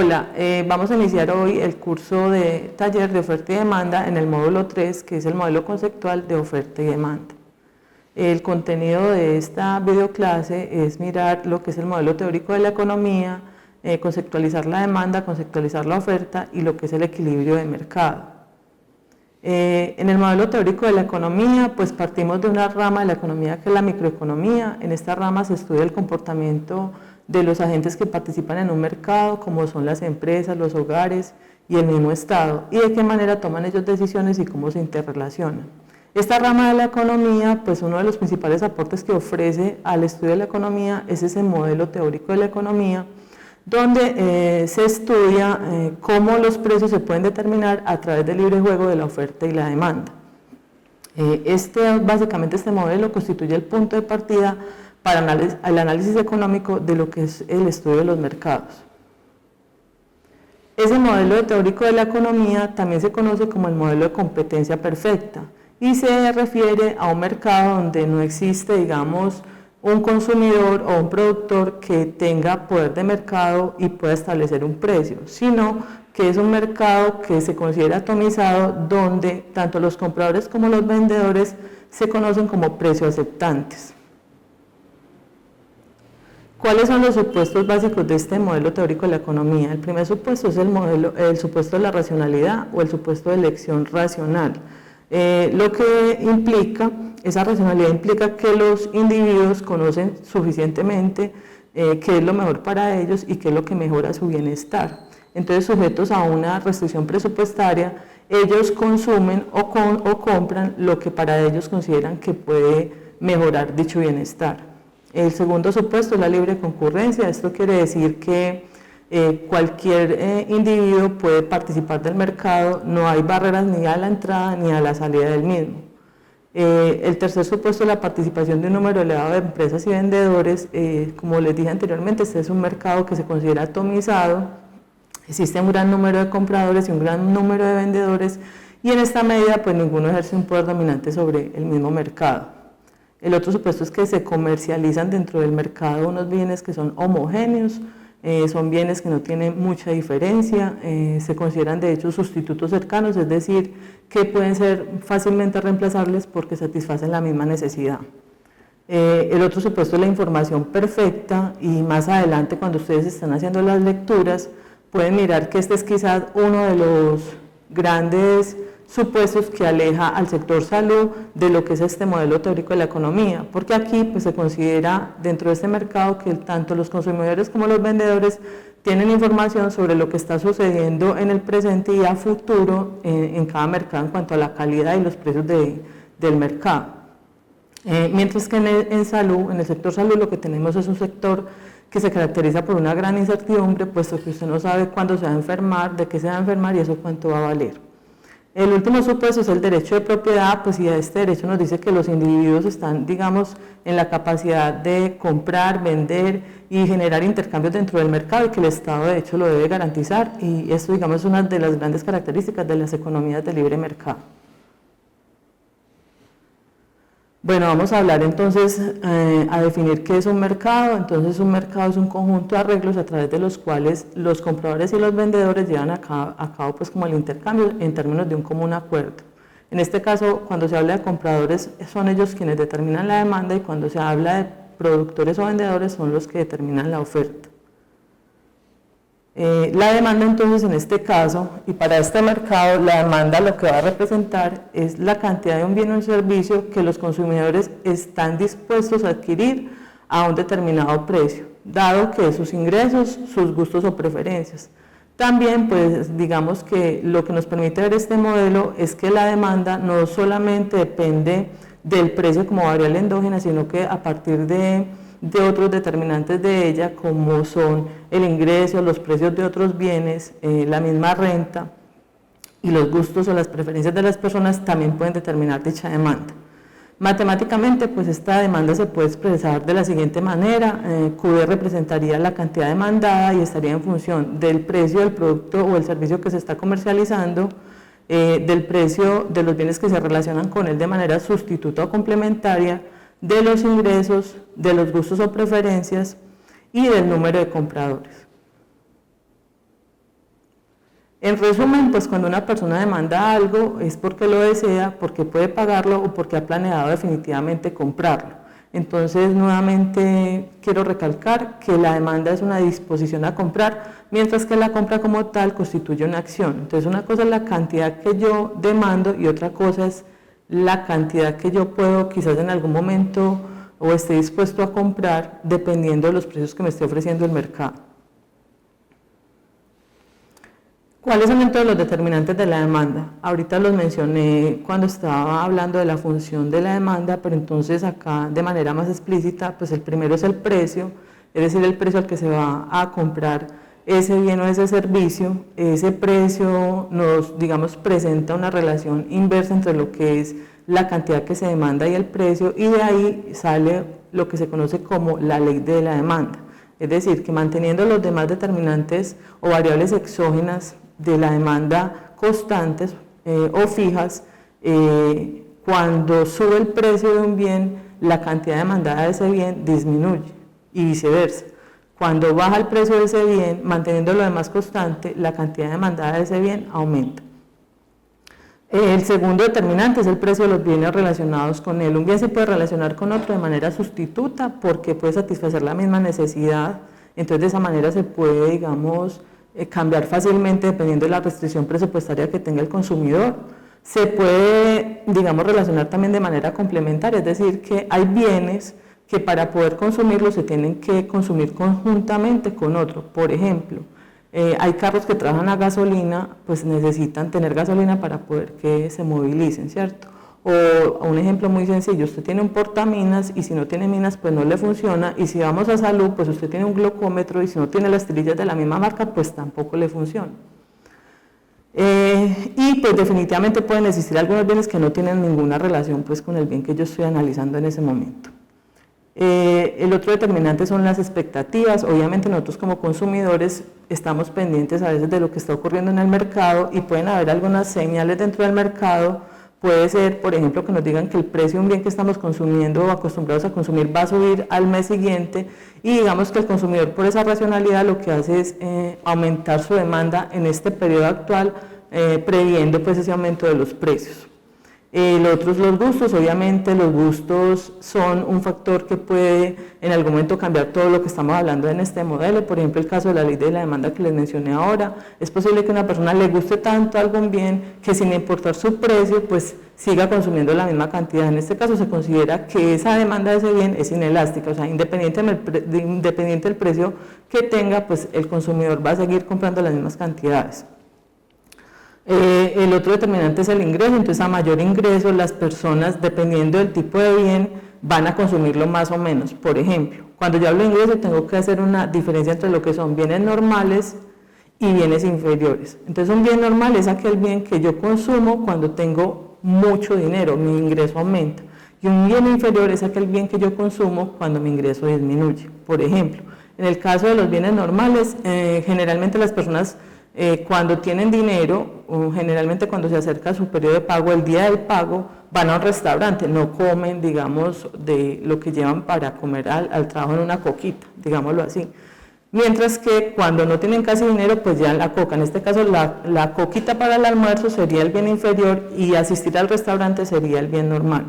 Hola, vamos a iniciar hoy el curso de taller de oferta y demanda en el módulo 3, que es el modelo conceptual de oferta y demanda. El contenido de esta videoclase es mirar lo que es el modelo teórico de la economía, conceptualizar la demanda, conceptualizar la oferta y lo que es el equilibrio de mercado. En el modelo teórico de la economía, pues partimos de una rama de la economía que es la microeconomía. En esta rama se estudia el comportamiento de los agentes que participan en un mercado, como son las empresas, los hogares y el mismo Estado, y de qué manera toman ellos decisiones y cómo se interrelacionan. Esta rama de la economía, pues uno de los principales aportes que ofrece al estudio de la economía es ese modelo teórico de la economía, donde se estudia cómo los precios se pueden determinar a través del libre juego de la oferta y la demanda. Básicamente este modelo constituye el punto de partida para el análisis económico de lo que es el estudio de los mercados. Ese modelo teórico de la economía también se conoce como el modelo de competencia perfecta y se refiere a un mercado donde no existe, digamos, un consumidor o un productor que tenga poder de mercado y pueda establecer un precio, sino que es un mercado que se considera atomizado, donde tanto los compradores como los vendedores se conocen como precio aceptantes. ¿Cuáles son los supuestos básicos de este modelo teórico de la economía? El primer supuesto es el supuesto de la racionalidad o el supuesto de elección racional. Lo que implica, esa racionalidad implica que los individuos conocen suficientemente qué es lo mejor para ellos y qué es lo que mejora su bienestar. Entonces, sujetos a una restricción presupuestaria, ellos consumen o compran lo que para ellos consideran que puede mejorar dicho bienestar. El segundo supuesto es la libre concurrencia. Esto quiere decir que cualquier individuo puede participar del mercado, no hay barreras ni a la entrada ni a la salida del mismo. El tercer supuesto es la participación de un número elevado de empresas y vendedores. Como les dije anteriormente, este es un mercado que se considera atomizado, existe un gran número de compradores y un gran número de vendedores, y en esta medida pues ninguno ejerce un poder dominante sobre el mismo mercado. El otro supuesto es que se comercializan dentro del mercado unos bienes que son homogéneos, son bienes que no tienen mucha diferencia, se consideran de hecho sustitutos cercanos, es decir, que pueden ser fácilmente reemplazables porque satisfacen la misma necesidad. El otro supuesto es la información perfecta, y más adelante cuando ustedes están haciendo las lecturas pueden mirar que este es quizás uno de los grandes supuestos que aleja al sector salud de lo que es este modelo teórico de la economía, porque aquí pues, se considera dentro de este mercado que tanto los consumidores como los vendedores tienen información sobre lo que está sucediendo en el presente y a futuro en cada mercado en cuanto a la calidad y los precios del mercado. Mientras que en salud, en el sector salud, lo que tenemos es un sector que se caracteriza por una gran incertidumbre, puesto que usted no sabe cuándo se va a enfermar, de qué se va a enfermar y eso cuánto va a valer. El último supuesto es el derecho de propiedad, pues y este derecho nos dice que los individuos están, digamos, en la capacidad de comprar, vender y generar intercambios dentro del mercado, y que el Estado de hecho lo debe garantizar, y esto, digamos, es una de las grandes características de las economías de libre mercado. Bueno, vamos a hablar entonces a definir qué es un mercado. Entonces un mercado es un conjunto de arreglos a través de los cuales los compradores y los vendedores llevan a cabo pues como el intercambio en términos de un común acuerdo. En este caso, cuando se habla de compradores, son ellos quienes determinan la demanda, y cuando se habla de productores o vendedores son los que determinan la oferta. La demanda entonces en este caso, y para este mercado, la demanda lo que va a representar es la cantidad de un bien o un servicio que los consumidores están dispuestos a adquirir a un determinado precio, dado que sus ingresos, sus gustos o preferencias. También pues digamos que lo que nos permite ver este modelo es que la demanda no solamente depende del precio como variable endógena, sino que a partir de otros determinantes de ella, como son el ingreso, los precios de otros bienes, la misma renta y los gustos o las preferencias de las personas también pueden determinar dicha demanda. Matemáticamente, pues esta demanda se puede expresar de la siguiente manera: QD representaría la cantidad demandada y estaría en función del precio del producto o el servicio que se está comercializando, del precio de los bienes que se relacionan con él de manera sustituta o complementaria, de los ingresos, de los gustos o preferencias y del número de compradores. En resumen, pues cuando una persona demanda algo es porque lo desea, porque puede pagarlo o porque ha planeado definitivamente comprarlo. Entonces, nuevamente quiero recalcar que la demanda es una disposición a comprar, mientras que la compra como tal constituye una acción. Entonces, una cosa es la cantidad que yo demando y otra cosa es la cantidad que yo puedo quizás en algún momento o esté dispuesto a comprar dependiendo de los precios que me esté ofreciendo el mercado. ¿Cuáles son entonces los determinantes de la demanda? Ahorita los mencioné cuando estaba hablando de la función de la demanda, pero entonces acá de manera más explícita, pues el primero es el precio, es decir, el precio al que se va a comprar ese bien o ese servicio. Ese precio nos, digamos, presenta una relación inversa entre lo que es la cantidad que se demanda y el precio, y de ahí sale lo que se conoce como la ley de la demanda. Es decir, que manteniendo los demás determinantes o variables exógenas de la demanda constantes o fijas, cuando sube el precio de un bien, la cantidad demandada de ese bien disminuye y viceversa. Cuando baja el precio de ese bien, manteniendo lo demás constante, la cantidad demandada de ese bien aumenta. El segundo determinante es el precio de los bienes relacionados con él. Un bien se puede relacionar con otro de manera sustituta porque puede satisfacer la misma necesidad, entonces de esa manera se puede, digamos, cambiar fácilmente dependiendo de la restricción presupuestaria que tenga el consumidor. Se puede, digamos, relacionar también de manera complementaria, es decir, que hay bienes que para poder consumirlos se tienen que consumir conjuntamente con otro. Por ejemplo, hay carros que trabajan a gasolina, pues necesitan tener gasolina para poder que se movilicen, ¿cierto? O un ejemplo muy sencillo, usted tiene un portaminas y si no tiene minas pues no le funciona, y si vamos a salud pues usted tiene un glucómetro y si no tiene las tirillas de la misma marca pues tampoco le funciona. Y pues definitivamente pueden existir algunos bienes que no tienen ninguna relación pues con el bien que yo estoy analizando en ese momento. El otro determinante son las expectativas. Obviamente nosotros como consumidores estamos pendientes a veces de lo que está ocurriendo en el mercado y pueden haber algunas señales dentro del mercado. Puede ser, por ejemplo, que nos digan que el precio de un bien que estamos consumiendo o acostumbrados a consumir va a subir al mes siguiente, y digamos que el consumidor por esa racionalidad lo que hace es aumentar su demanda en este periodo actual, previendo pues ese aumento de los precios. Lo otro es los gustos. Obviamente los gustos son un factor que puede en algún momento cambiar todo lo que estamos hablando en este modelo. Por ejemplo, el caso de la ley de la demanda que les mencioné ahora, es posible que a una persona le guste tanto algún bien que sin importar su precio, pues siga consumiendo la misma cantidad. En este caso se considera que esa demanda de ese bien es inelástica, o sea, independiente del precio que tenga, pues el consumidor va a seguir comprando las mismas cantidades. El otro determinante es el ingreso. Entonces a mayor ingreso las personas, dependiendo del tipo de bien, van a consumirlo más o menos. Por ejemplo, cuando yo hablo de ingreso tengo que hacer una diferencia entre lo que son bienes normales y bienes inferiores. Entonces un bien normal es aquel bien que yo consumo cuando tengo mucho dinero, mi ingreso aumenta, y un bien inferior es aquel bien que yo consumo cuando mi ingreso disminuye. Por ejemplo, en el caso de los bienes normales, generalmente las personas cuando tienen dinero, o generalmente cuando se acerca su periodo de pago, el día del pago, van a un restaurante, no comen, digamos, de lo que llevan para comer al trabajo en una coquita, digámoslo así. Mientras que cuando no tienen casi dinero, pues ya la coca, en este caso la coquita para el almuerzo sería el bien inferior y asistir al restaurante sería el bien normal.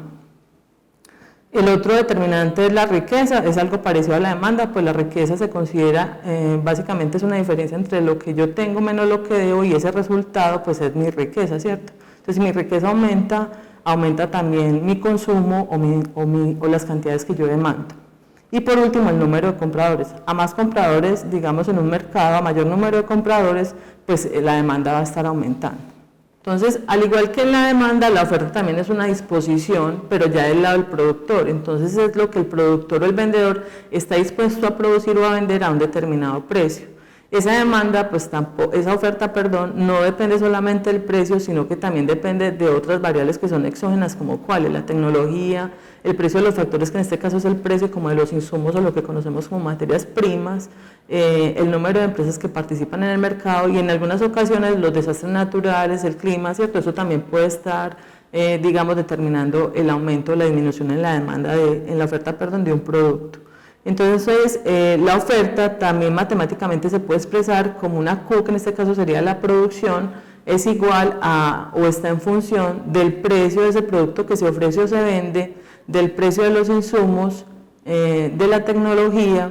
El otro determinante es la riqueza, es algo parecido a la demanda, pues la riqueza se considera, básicamente es una diferencia entre lo que yo tengo menos lo que debo, y ese resultado pues es mi riqueza, ¿cierto? Entonces si mi riqueza aumenta, aumenta también mi consumo o las cantidades que yo demando. Y por último, el número de compradores. A más compradores, digamos, en un mercado, a mayor número de compradores, pues la demanda va a estar aumentando. Entonces, al igual que en la demanda, la oferta también es una disposición, pero ya del lado del productor. Entonces, es lo que el productor o el vendedor está dispuesto a producir o a vender a un determinado precio. Esa demanda, pues esa oferta, no depende solamente del precio, sino que también depende de otras variables que son exógenas, como cuáles, la tecnología, el precio de los factores, que en este caso es el precio como de los insumos o lo que conocemos como materias primas, el número de empresas que participan en el mercado y en algunas ocasiones los desastres naturales, el clima, ¿cierto? Eso también puede estar, digamos, determinando el aumento o la disminución en la demanda, en la oferta, de un producto. Entonces, la oferta también matemáticamente se puede expresar como una Q, que en este caso sería la producción, es igual a o está en función del precio de ese producto que se ofrece o se vende, del precio de los insumos, de la tecnología,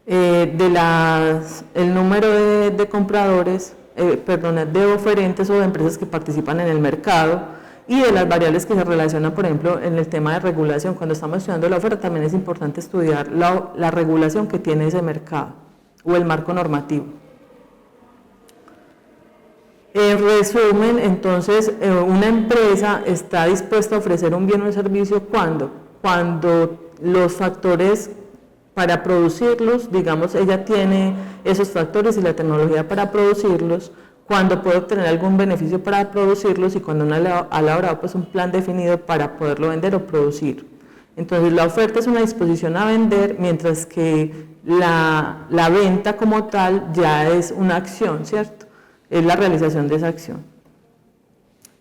el número de compradores, de oferentes o de empresas que participan en el mercado, y de las variables que se relacionan, por ejemplo, en el tema de regulación. Cuando estamos estudiando la oferta también es importante estudiar la regulación que tiene ese mercado o el marco normativo. En resumen, entonces, una empresa está dispuesta a ofrecer un bien o un servicio cuando los factores para producirlos, digamos, ella tiene esos factores y la tecnología para producirlos, cuando puede obtener algún beneficio para producirlos y cuando ha elaborado pues un plan definido para poderlo vender o producir. Entonces la oferta es una disposición a vender, mientras que la venta como tal ya es una acción, ¿cierto? Es la realización de esa acción.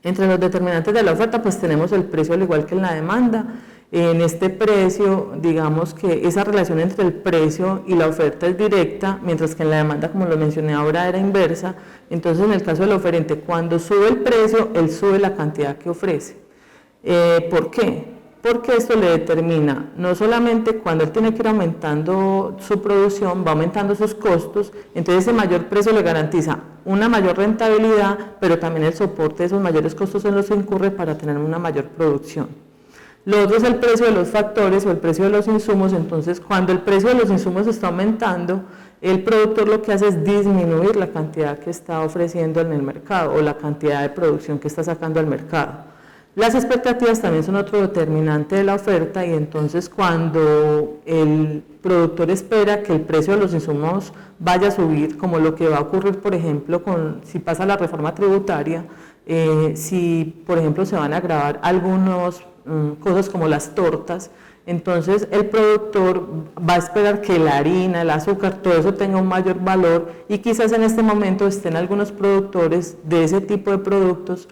Entre los determinantes de la oferta pues tenemos el precio al igual que en la demanda. En este precio, digamos que esa relación entre el precio y la oferta es directa, mientras que en la demanda, como lo mencioné ahora, era inversa. Entonces, en el caso del oferente, cuando sube el precio, él sube la cantidad que ofrece. ¿Por qué? Porque esto le determina, no solamente cuando él tiene que ir aumentando su producción, va aumentando sus costos, entonces ese mayor precio le garantiza una mayor rentabilidad, pero también el soporte de esos mayores costos en los que incurre para tener una mayor producción. Lo otro es el precio de los factores o el precio de los insumos. Entonces, cuando el precio de los insumos está aumentando, el productor lo que hace es disminuir la cantidad que está ofreciendo en el mercado o la cantidad de producción que está sacando al mercado. Las expectativas también son otro determinante de la oferta, y entonces cuando el productor espera que el precio de los insumos vaya a subir, como lo que va a ocurrir, por ejemplo, si pasa la reforma tributaria, si por ejemplo se van a gravar algunas cosas como las tortas, entonces el productor va a esperar que la harina, el azúcar, todo eso tenga un mayor valor, y quizás en este momento estén algunos productores de ese tipo de productos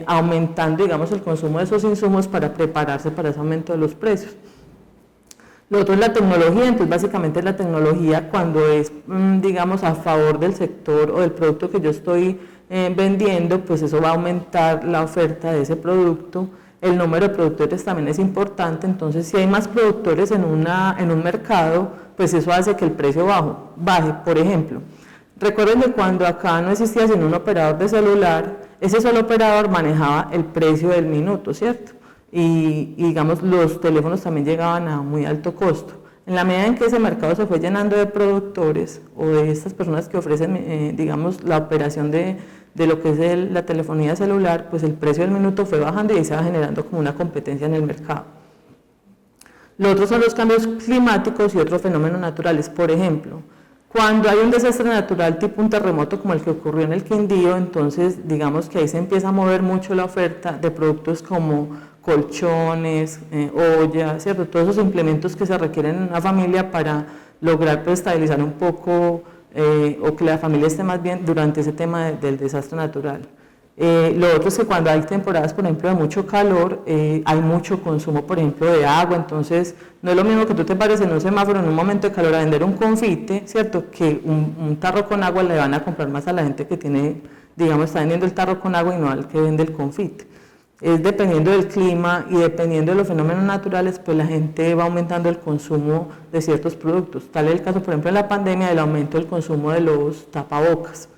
aumentando, digamos, el consumo de esos insumos para prepararse para ese aumento de los precios. Lo otro es la tecnología. Entonces básicamente la tecnología, cuando es, digamos, a favor del sector o del producto que yo estoy vendiendo, pues eso va a aumentar la oferta de ese producto. El número de productores también es importante. Entonces, si hay más productores en un mercado, pues eso hace que el precio baje. Por ejemplo, recuerden que cuando acá no existía sino un operador de celular, ese solo operador manejaba el precio del minuto, ¿cierto? Y digamos, los teléfonos también llegaban a muy alto costo. En la medida en que ese mercado se fue llenando de productores o de estas personas que ofrecen, digamos, la operación de lo que es la telefonía celular, pues el precio del minuto fue bajando y ahí se va generando como una competencia en el mercado. Lo otro son los cambios climáticos y otros fenómenos naturales. Por ejemplo, cuando hay un desastre natural tipo un terremoto como el que ocurrió en el Quindío, entonces digamos que ahí se empieza a mover mucho la oferta de productos como colchones, ollas, ¿cierto? Todos esos implementos que se requieren en una familia para lograr pues, estabilizar un poco o que la familia esté más bien durante ese tema del desastre natural. Lo otro es que cuando hay temporadas, por ejemplo, de mucho calor, hay mucho consumo, por ejemplo, de agua. Entonces no es lo mismo que tú te pares en un semáforo en un momento de calor a vender un confite, ¿cierto? Que un tarro con agua le van a comprar más a la gente que tiene, digamos, está vendiendo el tarro con agua y no al que vende el confite. Es dependiendo del clima y dependiendo de los fenómenos naturales, pues la gente va aumentando el consumo de ciertos productos. Tal es el caso, por ejemplo, en la pandemia, del aumento del consumo de los tapabocas.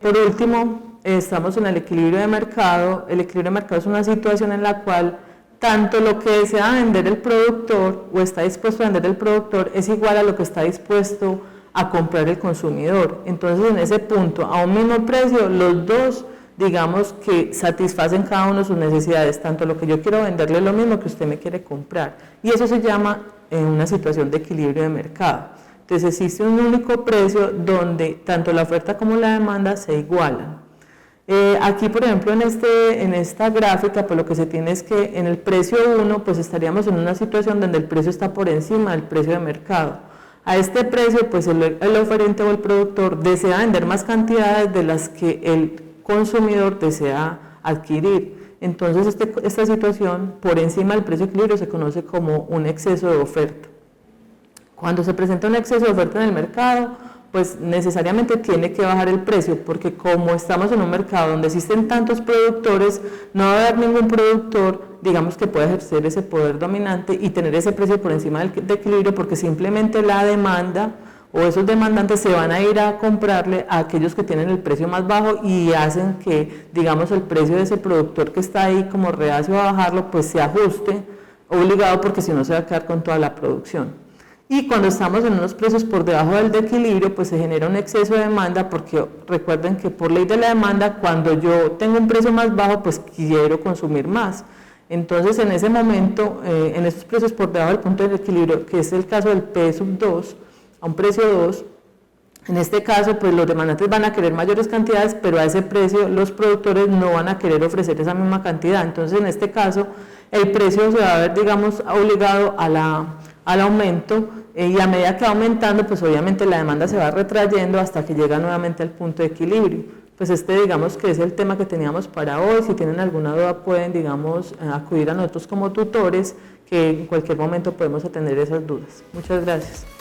Por último, estamos en el equilibrio de mercado. El equilibrio de mercado es una situación en la cual tanto lo que desea vender el productor o está dispuesto a vender el productor es igual a lo que está dispuesto a comprar el consumidor. Entonces, en ese punto, a un mismo precio, los dos, digamos que satisfacen cada uno sus necesidades, tanto lo que yo quiero venderle es lo mismo que usted me quiere comprar, y eso se llama una situación de equilibrio de mercado. Entonces existe un único precio donde tanto la oferta como la demanda se igualan. Aquí, por ejemplo, en esta gráfica, pues lo que se tiene es que en el precio 1, pues estaríamos en una situación donde el precio está por encima del precio de mercado. A este precio, pues el oferente o el productor desea vender más cantidades de las que el consumidor desea adquirir. entonces esta situación por encima del precio de equilibrio se conoce como un exceso de oferta. Cuando se presenta un exceso de oferta en el mercado, pues necesariamente tiene que bajar el precio, porque como estamos en un mercado donde existen tantos productores, no va a haber ningún productor, digamos, que pueda ejercer ese poder dominante y tener ese precio por encima del equilibrio, porque simplemente la demanda o esos demandantes se van a ir a comprarle a aquellos que tienen el precio más bajo y hacen que, digamos, el precio de ese productor que está ahí como reacio a bajarlo, pues se ajuste obligado, porque si no se va a quedar con toda la producción. Y cuando estamos en unos precios por debajo del de equilibrio, pues se genera un exceso de demanda, porque recuerden que por ley de la demanda, cuando yo tengo un precio más bajo, pues quiero consumir más. Entonces, en ese momento, en esos precios por debajo del punto de equilibrio, que es el caso del P sub 2, a un precio 2, en este caso, pues los demandantes van a querer mayores cantidades, pero a ese precio los productores no van a querer ofrecer esa misma cantidad. Entonces, en este caso, el precio se va a ver, digamos, obligado al aumento, y a medida que va aumentando, pues obviamente la demanda se va retrayendo hasta que llega nuevamente al punto de equilibrio. Pues digamos que es el tema que teníamos para hoy. Si tienen alguna duda pueden, digamos, acudir a nosotros como tutores, que en cualquier momento podemos atender esas dudas. Muchas gracias.